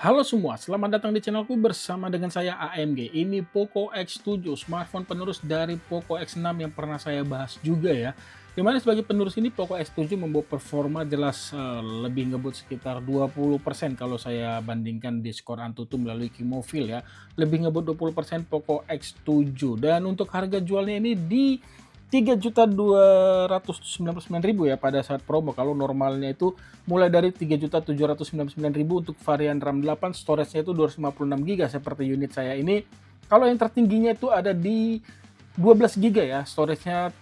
Halo semua, selamat datang di channelku bersama dengan saya AMG. Ini Poco X7, smartphone penerus dari Poco X6 yang pernah saya bahas juga ya. Dimana sebagai penerus ini Poco X7 membawa performa jelas lebih ngebut sekitar 20% kalau saya bandingkan di skor Antutu melalui Kimophil ya. Lebih ngebut 20% Poco X7 dan untuk harga jualnya ini di 3.299.000 ya pada saat promo. Kalau normalnya itu mulai dari 3.799.000 untuk varian RAM 8, storage-nya itu 256 GB seperti unit saya ini. Kalau yang tertingginya itu ada di 12 GB ya, storage-nya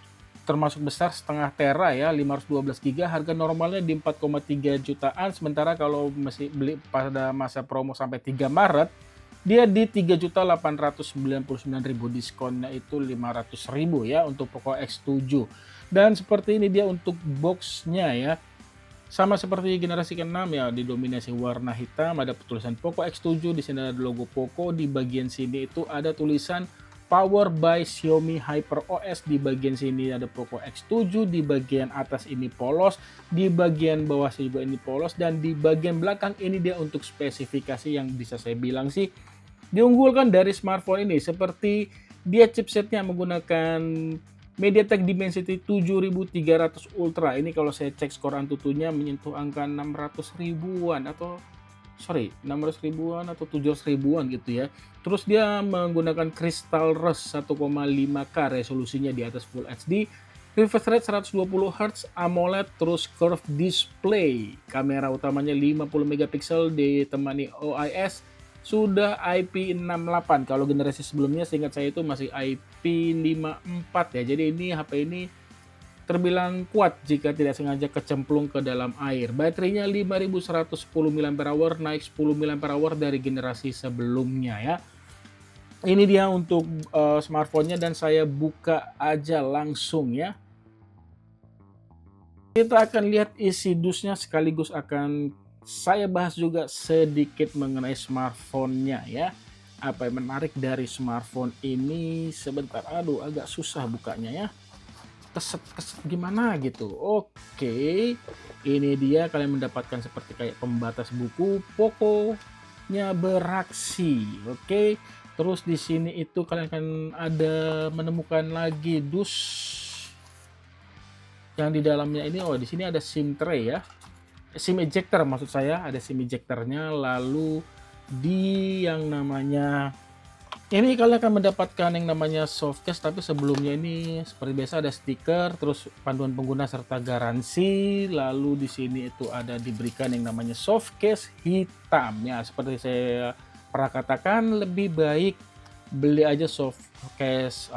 termasuk besar setengah tera ya, 512 GB. Harga normalnya di 4,3 jutaan, sementara kalau masih beli pada masa promo sampai 3 Maret dia di 3.899.000, diskonnya itu 500.000 ya untuk Poco X7. Dan seperti ini dia untuk boxnya ya. Sama seperti generasi ke-6 ya, didominasi warna hitam, ada tulisan Poco X7, di sini ada logo Poco, di bagian sini itu ada tulisan Power by Xiaomi HyperOS, di bagian sini ada Poco X7, di bagian atas ini polos, di bagian bawah juga ini polos, dan di bagian belakang ini dia untuk spesifikasi yang bisa saya bilang sih diunggulkan dari smartphone ini, seperti dia chipsetnya menggunakan MediaTek Dimensity 7300 Ultra. Ini kalau saya cek skor Antutunya menyentuh angka 600 ribuan atau 600 ribuan atau 700 ribuan gitu ya. Terus dia menggunakan Crystal Rust 1,5K resolusinya di atas Full HD, refresh rate 120 Hz, AMOLED, terus curved display. Kamera utamanya 50 megapiksel ditemani OIS, sudah IP68. Kalau generasi sebelumnya seingat saya itu masih IP54 ya. Jadi ini HP ini terbilang kuat jika tidak sengaja kecemplung ke dalam air. Baterainya 5110 mAh, naik 10 mAh dari generasi sebelumnya ya. Ini dia untuk smartphone-nya dan saya buka aja langsung ya. Kita akan lihat isi dusnya sekaligus akan saya bahas juga sedikit mengenai smartphone-nya ya. Apa yang menarik dari smartphone ini? Sebentar, aduh agak susah bukanya ya. Keset-keset gimana gitu. Oke, ini dia kalian mendapatkan seperti kayak pembatas buku, Poco-nya beraksi. Oke, terus di sini itu kalian akan ada menemukan lagi dus yang di dalamnya ini. Oh, di sini ada SIM tray ya. SIM ejector maksud saya, ada SIM ejectornya. Lalu di yang namanya ini kalian akan mendapatkan yang namanya softcase, tapi sebelumnya ini seperti biasa ada stiker, terus panduan pengguna serta garansi. Lalu di sini itu ada diberikan yang namanya softcase hitam ya. Seperti saya pernah katakan, lebih baik beli aja softcase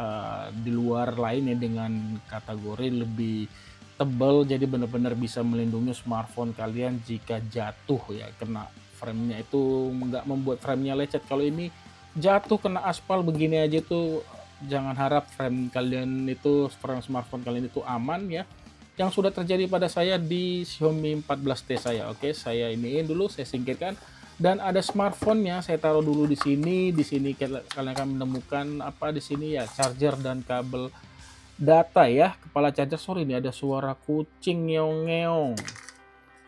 di luar lainnya dengan kategori lebih tebal, jadi benar-benar bisa melindungi smartphone kalian jika jatuh ya, kena framenya itu nggak membuat framenya lecet. Kalau ini jatuh kena aspal begini aja tuh, jangan harap frame kalian itu, frame smartphone kalian itu aman ya. Yang sudah terjadi pada saya di Xiaomi 14T saya. Oke, saya iniin dulu, saya singkirkan, dan ada smartphone-nya saya taruh dulu di sini. Di sini kalian akan menemukan apa di sini ya, charger dan kabel data ya. Kepala charger, sorry ini ada suara kucing ngeong-ngeong.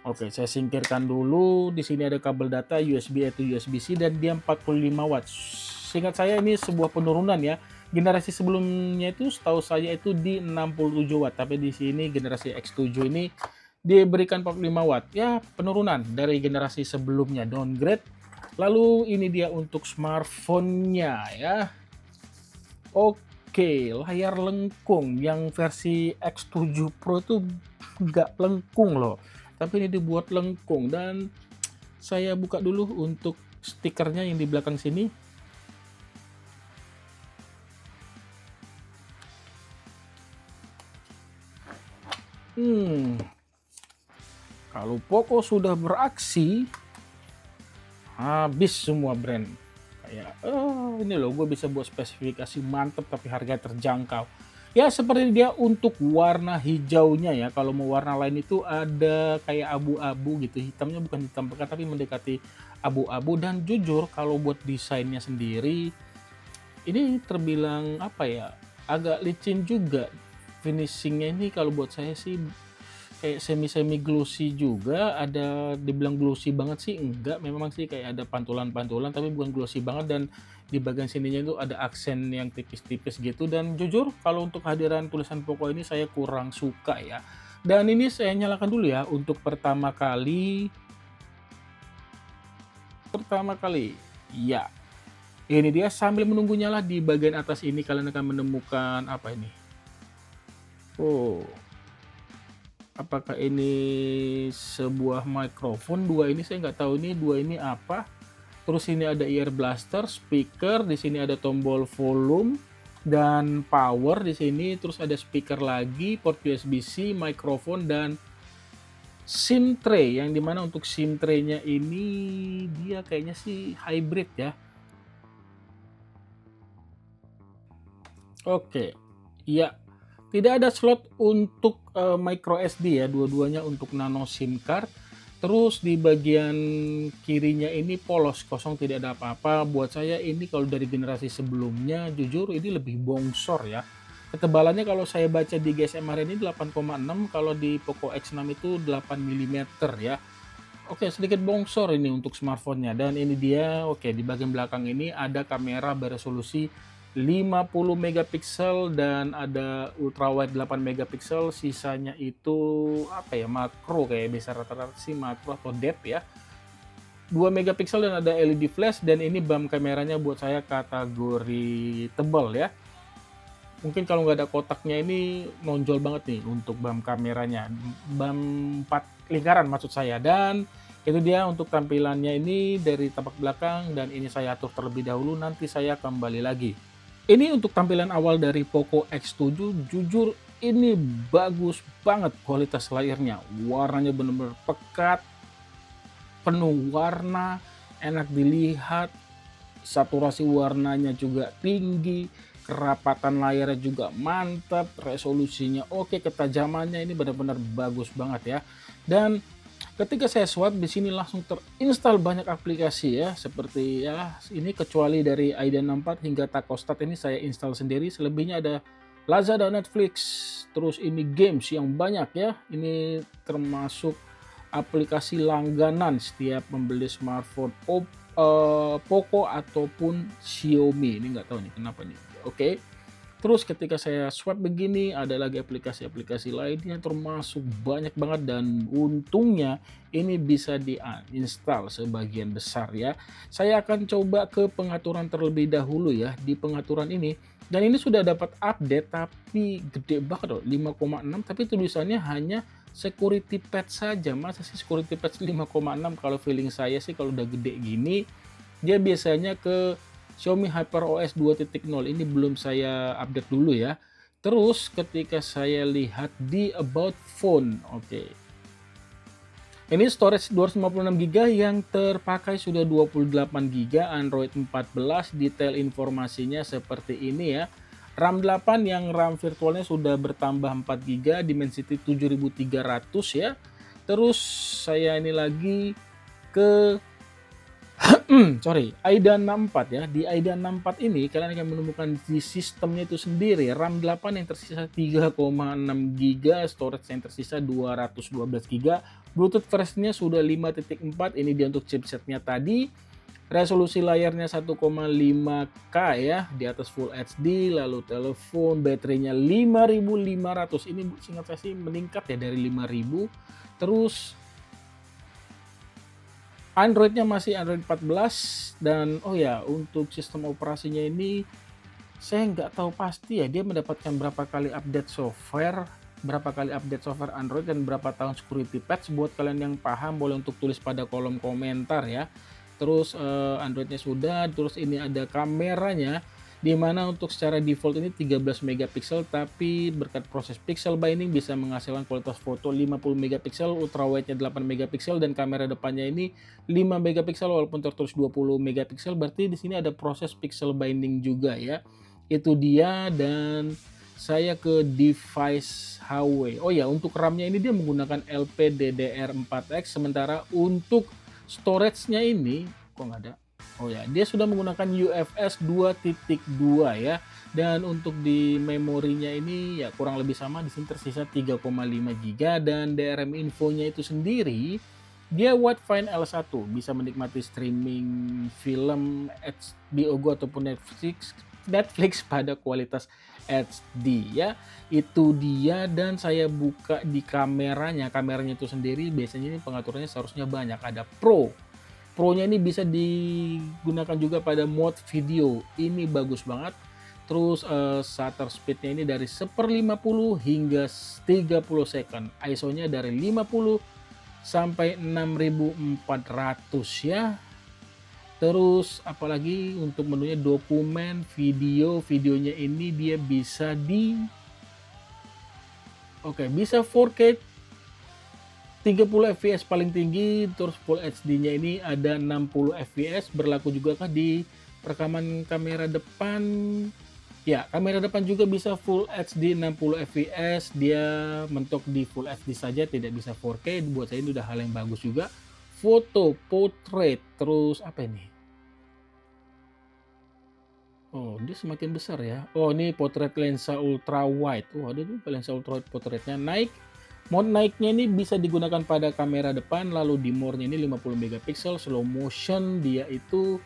Oke, saya singkirkan dulu. Di sini ada kabel data USB A to USB-C dan dia 45 watt. Seingat saya ini sebuah penurunan ya. Generasi sebelumnya itu setahu saya itu di 67 watt, tapi di sini generasi X7 ini diberikan 45 watt. Ya, penurunan dari generasi sebelumnya, downgrade. Lalu ini dia untuk smartphone-nya ya. Oke, layar lengkung. Yang versi X7 Pro itu nggak lengkung loh, tapi ini dibuat lengkung. Dan saya buka dulu untuk stikernya yang di belakang sini. Kalau Poco sudah beraksi, habis semua brand. Kayak, ini loh, gue bisa buat spesifikasi mantep tapi harga terjangkau. Ya seperti dia untuk warna hijaunya ya. Kalau mau warna lain itu ada kayak abu-abu gitu. Hitamnya bukan hitam pekat tapi mendekati abu-abu. Dan jujur kalau buat desainnya sendiri, ini terbilang apa ya, agak licin juga. Finishingnya ini kalau buat saya sih kayak semi-semi glossy juga, ada dibilang glossy banget sih enggak, memang sih kayak ada pantulan-pantulan tapi bukan glossy banget, dan di bagian sininya itu ada aksen yang tipis-tipis gitu, dan jujur kalau untuk kehadiran tulisan Poco ini saya kurang suka ya. Dan ini saya nyalakan dulu ya untuk pertama kali. Ya, ini dia sambil menunggu nyala di bagian atas ini kalian akan menemukan apa ini? Oh, apakah ini sebuah mikrofon? Dua ini saya nggak tahu ini dua ini apa. Terus ini ada ear blaster, speaker, di sini ada tombol volume dan power di sini. Terus ada speaker lagi, port USB-C, mikrofon dan SIM tray. Yang dimana untuk SIM tray-nya ini dia kayaknya sih hybrid ya. Oke, ya. Tidak ada slot untuk micro SD ya, dua-duanya untuk nano SIM card. Terus di bagian kirinya ini polos, kosong, tidak ada apa-apa. Buat saya ini kalau dari generasi sebelumnya, jujur ini lebih bongsor ya. Ketebalannya kalau saya baca di GSM-R ini 8,6, kalau di Poco X6 itu 8 mm ya. Oke, sedikit bongsor ini untuk smartphone-nya. Dan ini dia, oke, di bagian belakang ini ada kamera beresolusi 50 megapiksel dan ada ultrawide 8 megapiksel, sisanya itu apa ya, makro, kayak bisa rata-rata sih makro atau depth ya. 2 megapiksel dan ada LED flash, dan ini BAM kameranya buat saya kategori tebal ya. Mungkin kalau nggak ada kotaknya ini nonjol banget nih untuk BAM kameranya. BAM 4 lingkaran maksud saya. Dan itu dia untuk tampilannya ini dari tampak belakang, dan ini saya atur terlebih dahulu, nanti saya kembali lagi. Ini untuk tampilan awal dari Poco X7, jujur ini bagus banget kualitas layarnya. Warnanya benar-benar pekat, penuh warna, enak dilihat, saturasi warnanya juga tinggi, kerapatan layarnya juga mantap, resolusinya oke, ketajamannya ini benar-benar bagus banget ya. Dan ketika saya swipe di sini langsung terinstall banyak aplikasi ya, seperti ya ini, kecuali dari Aida 64 hingga Takostat ini saya install sendiri. Selebihnya ada Lazada, Netflix, terus ini games yang banyak ya. Ini termasuk aplikasi langganan setiap membeli smartphone Poco ataupun Xiaomi. Ini nggak tahu nih kenapa nih. Oke. Terus ketika saya swipe begini, ada lagi aplikasi-aplikasi lainnya termasuk banyak banget, dan untungnya ini bisa di-uninstall sebagian besar ya. Saya akan coba ke pengaturan terlebih dahulu ya. Di pengaturan ini, dan ini sudah dapat update tapi gede banget loh, 5,6, tapi tulisannya hanya security patch saja. Masa sih security patch 5,6? Kalau feeling saya sih kalau udah gede gini, dia biasanya ke Xiaomi HyperOS 2.0. Ini belum saya update dulu ya. Terus ketika saya lihat di about phone, oke. Ini storage 256 GB, yang terpakai sudah 28 GB, Android 14, detail informasinya seperti ini ya. RAM 8, yang RAM virtualnya sudah bertambah 4 GB, Dimensity 7300 ya. Terus saya ini lagi ke sorry, Aida 64 ya. Di Aida 64 ini kalian akan menemukan di sistemnya itu sendiri RAM 8 yang tersisa 3,6 GB, storage yang tersisa 212 GB, Bluetooth versinya sudah 5.4, ini dia untuk chipsetnya tadi. Resolusi layarnya 1,5K ya, di atas Full HD, lalu telepon, baterainya 5500. Ini singkat saya sih meningkat ya dari 5000. Terus Android-nya masih Android 14, dan oh ya, untuk sistem operasinya ini saya nggak tahu pasti ya dia mendapatkan berapa kali update software, Android, dan berapa tahun security patch. Buat kalian yang paham boleh untuk tulis pada kolom komentar ya. Terus Android-nya sudah, terus ini ada kameranya, dimana untuk secara default ini 13 megapiksel, tapi berkat proses pixel binding bisa menghasilkan kualitas foto 50 megapiksel, ultrawide-nya 8 megapiksel, dan kamera depannya ini 5 megapiksel walaupun tertulis 20 megapiksel, berarti di sini ada proses pixel binding juga ya. Itu dia. Dan saya ke device HW. Oh ya, untuk RAM-nya ini dia menggunakan LPDDR4X, sementara untuk storage-nya ini kok nggak ada. Oh ya, dia sudah menggunakan UFS 2.2 ya. Dan untuk di memorinya ini ya kurang lebih sama, di sini tersisa 3,5 GB, dan DRM infonya itu sendiri dia Widefine L1, bisa menikmati streaming film HBO Go ataupun Netflix pada kualitas HD ya. Itu dia, dan saya buka di kameranya. Kameranya itu sendiri biasanya ini pengaturannya seharusnya banyak, ada Pro. Pro-nya ini bisa digunakan juga pada mode video. Ini bagus banget. Terus shutter speed-nya ini dari 1/50 hingga 30 second. ISO-nya dari 50 sampai 6400 ya. Terus apalagi untuk menunya dokumen, videonya ini dia bisa bisa 4K 30 fps paling tinggi, terus Full HD-nya ini ada 60 fps, berlaku juga kah di rekaman kamera depan? Ya, kamera depan juga bisa Full HD 60 fps, dia mentok di Full HD saja, tidak bisa 4K, buat saya ini udah hal yang bagus juga. Foto, portrait, terus apa ini? Oh, dia semakin besar ya. Oh, ini portrait lensa ultra wide. Oh, ada juga lensa ultra wide portraitnya. Mode naiknya ini bisa digunakan pada kamera depan, lalu di more-nya ini 50 megapiksel, slow motion dia itu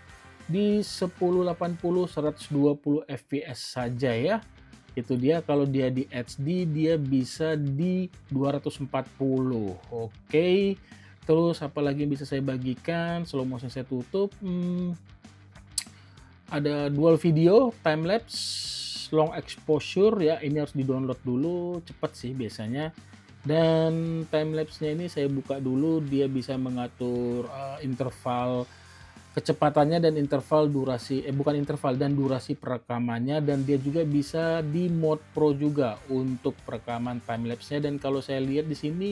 di 1080 120 fps saja ya. Itu dia. Kalau dia di HD dia bisa di 240. Oke. Terus apalagi yang bisa saya bagikan? Slow motion saya tutup. Ada dual video, time lapse, long exposure ya. Ini harus di-download dulu, cepet sih biasanya. Dan timelapse-nya ini saya buka dulu, dia bisa mengatur interval kecepatannya dan interval durasi bukan interval, dan durasi perekamannya, dan dia juga bisa di mode pro juga untuk perekaman timelapse-nya. Dan kalau saya lihat di sini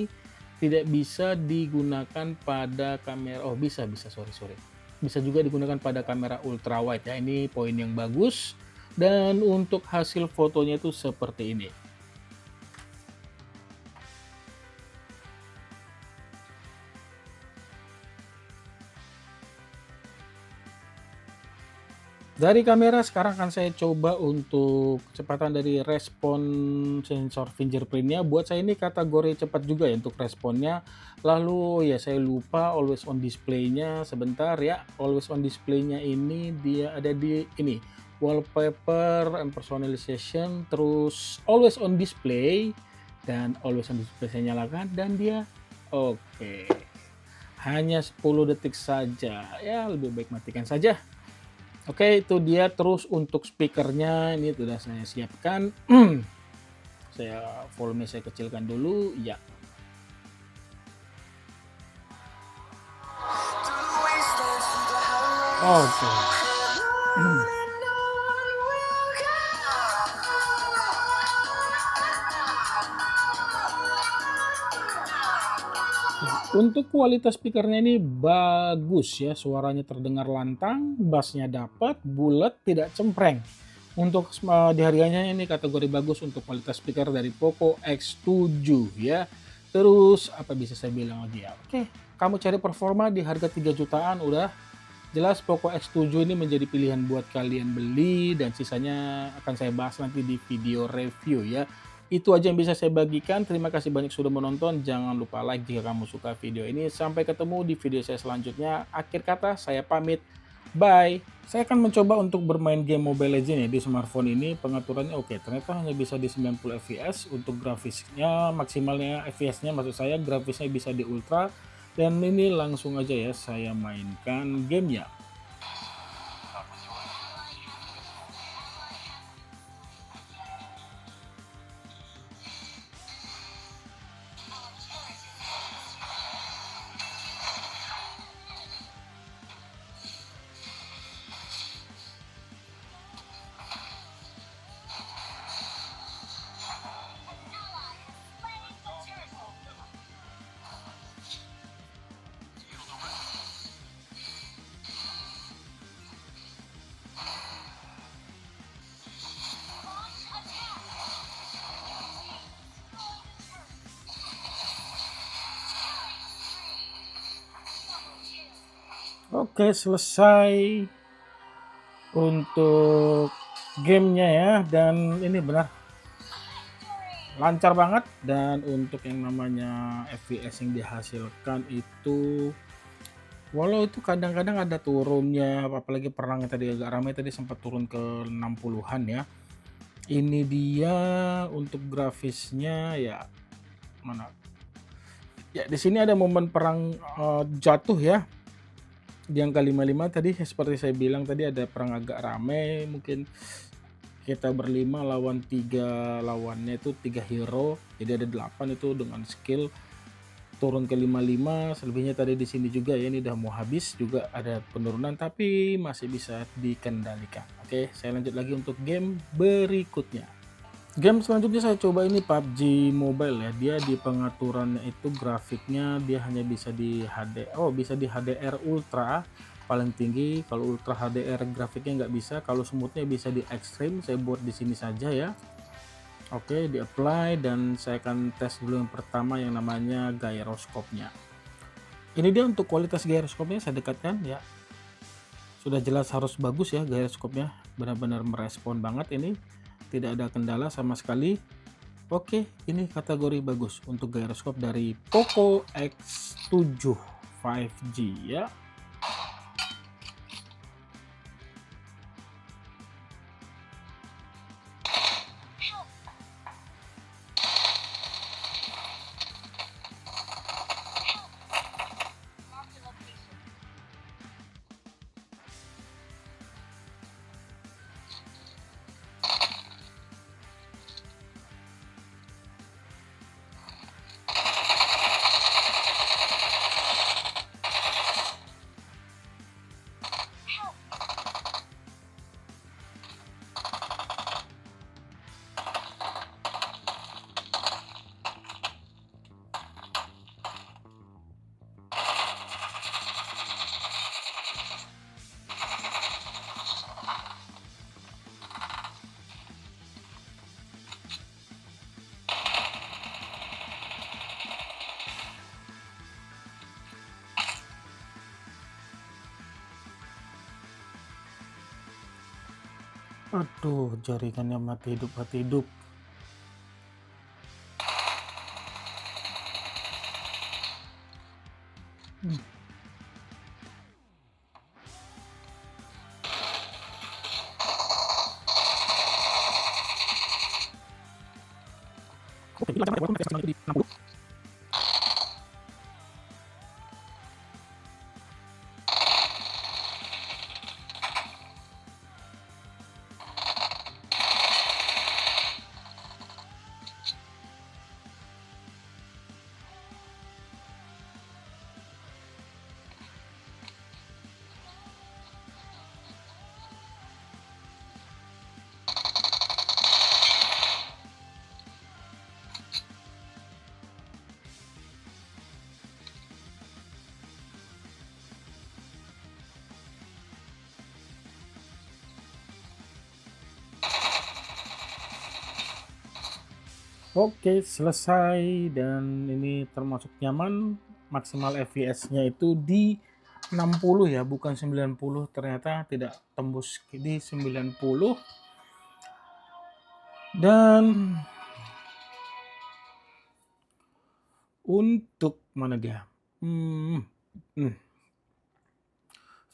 tidak bisa digunakan pada kamera, oh bisa sorry. Bisa juga digunakan pada kamera ultra wide ya. Ini poin yang bagus. Dan untuk hasil fotonya itu seperti ini. Dari kamera sekarang akan saya coba untuk kecepatan dari respon sensor fingerprint-nya. Buat saya ini kategori cepat juga ya untuk responnya. Lalu ya saya lupa always on display-nya sebentar ya. Always on display-nya ini dia ada di ini, wallpaper and personalization, terus always on display, dan always on display saya nyalakan dan dia oke. Hanya 10 detik saja. Ya lebih baik matikan saja. Oke, itu dia. Terus untuk speakernya ini sudah saya siapkan. Volume saya kecilkan dulu ya. Oke. Untuk kualitas speakernya ini bagus ya, suaranya terdengar lantang, bassnya dapat, bulat, tidak cempreng. Untuk di harganya ini kategori bagus untuk kualitas speaker dari Poco X7 ya. Terus apa bisa saya bilang lagi ya? Oke, kamu cari performa di harga 3 jutaan udah jelas Poco X7 ini menjadi pilihan buat kalian beli, dan sisanya akan saya bahas nanti di video review ya. Itu aja yang bisa saya bagikan. Terima kasih banyak sudah menonton. Jangan lupa like jika kamu suka video ini. Sampai ketemu di video saya selanjutnya. Akhir kata saya pamit. Bye. Saya akan mencoba untuk bermain game Mobile Legends ya di smartphone ini. Pengaturannya oke. Ternyata hanya bisa di 90 fps. Untuk grafisnya maksimalnya fps-nya maksud saya grafisnya bisa di ultra. Dan ini langsung aja ya saya mainkan gamenya. Oke, selesai untuk gamenya ya, dan ini benar lancar banget. Dan untuk yang namanya FPS yang dihasilkan itu, walau itu kadang-kadang ada turunnya, apalagi perang yang tadi agak ramai tadi sempat turun ke 60-an ya. Ini dia untuk grafisnya ya, mana? Ya di sini ada momen perang jatuh ya. Di angka 55 tadi seperti saya bilang tadi ada perang agak ramai, mungkin kita berlima lawan 3 lawannya itu 3 hero. Jadi ada 8 itu dengan skill turun ke 55, selebihnya tadi di sini juga ya, ini udah mau habis juga ada penurunan tapi masih bisa dikendalikan. Oke, saya lanjut lagi untuk game berikutnya. Game selanjutnya saya coba ini PUBG Mobile ya. Dia di pengaturannya itu grafiknya dia hanya bisa di bisa di HDR Ultra paling tinggi. Kalau Ultra HDR grafiknya nggak bisa. Kalau smoothnya bisa di Extreme. Saya buat di sini saja ya. Oke, di apply dan saya akan tes dulu yang pertama yang namanya gyroscope-nya. Ini dia untuk kualitas gyroscope-nya saya dekatkan ya. Sudah jelas harus bagus ya gyroscope-nya. Benar-benar merespon banget ini. Tidak ada kendala sama sekali. Oke, ini kategori bagus untuk gyroscope dari Poco X7 5G ya. Aduh, jaringannya mati hidup mati hidup. Oke, selesai dan ini termasuk nyaman. Maksimal FPS-nya itu di 60 ya, bukan 90. Ternyata tidak tembus di 90. Dan untuk mana dia?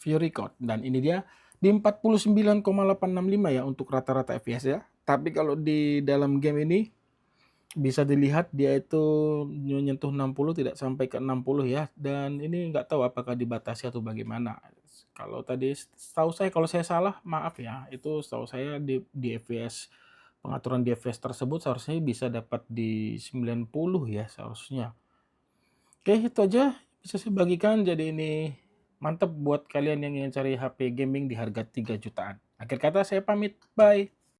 View record, dan ini dia di 49,865 ya untuk rata-rata FPS ya. Tapi kalau di dalam game ini bisa dilihat dia itu menyentuh 60, tidak sampai ke 60 ya. Dan ini nggak tahu apakah dibatasi atau bagaimana. Kalau tadi setahu saya, kalau saya salah maaf ya, itu setahu saya di FPS, pengaturan di FPS tersebut seharusnya bisa dapat di 90 ya seharusnya. Oke, itu aja bisa saya bagikan. Jadi ini mantap buat kalian yang ingin cari HP gaming di harga 3 jutaan. Akhir kata saya pamit, bye.